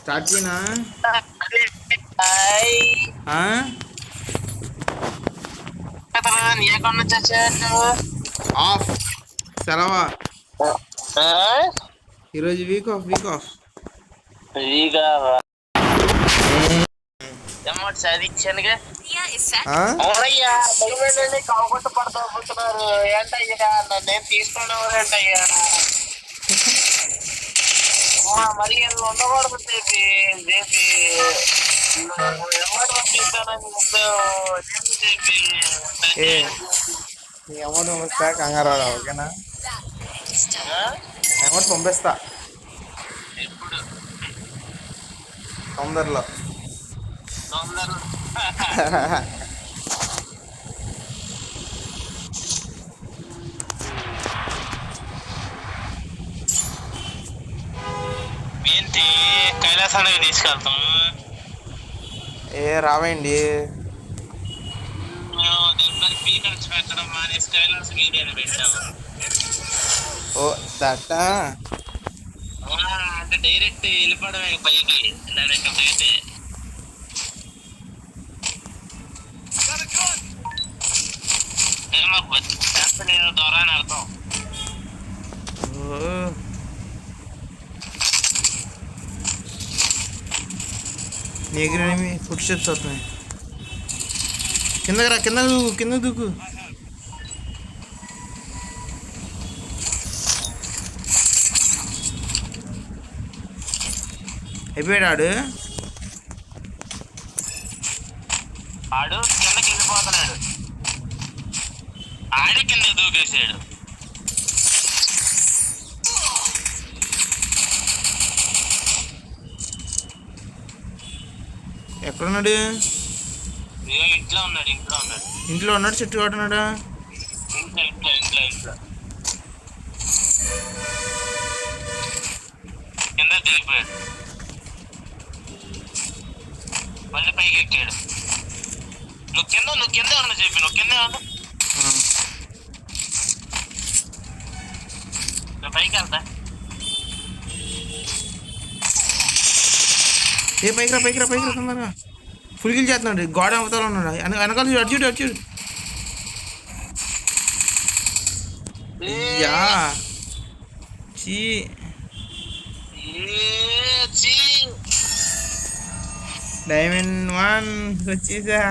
Start చేయనా? Of సెలవా ఈరోజు week off చదివించానుగా అవునయ్యా. కావకుండా పడుతున్నారు ఏంటయ్యా, నన్నేం తీసుకునేవారేంటయ్యా. మరి ఉండకూడదు చెప్పి అమౌంట్ పంపిస్తా, కంగారు ఓకేనా? అమౌంట్ పంపిస్తా తొందరలో. ఏంటి కైలాసానికి తీసుకెళ్తాం? రావేండి. పెట్టడం మానేసి కైలాసం వీడియోని పెట్టాము. ఓ దట్టా అంటే డైరెక్ట్ వెళ్ళిపోవడమే పైకి. దాని యొక్క అయితే నేను ద్వారా అని అర్థం. నీకు ఫుడ్ స్టెప్స్ వస్తున్నాయి. కిందకి రా, కింద దూకు. అయిపోయాడు ఆడు కిందకి వెళ్ళిపోతున్నాడు. ఆడి కింద దూకేసాడు. ఎక్కడున్నాడు? ఇంట్లో ఉన్నాడు. చెట్టు కాడున్నాడా? ఇంట్లో కింద దిగిపోయాడు. మళ్ళీ పైకి ఎక్కాడు. నువ్వు కింద ఉన్నా చెప్పి నువ్వు పైకి వెళ్తా. పైకి రా తొందరగా. ఫుల్ కిల్ చేస్తున్నాడు. గోడ అవతల ఉన్నాడు. వెనకాల చూడు. అయ్యా డైమండ్ 1 వచ్చేసా.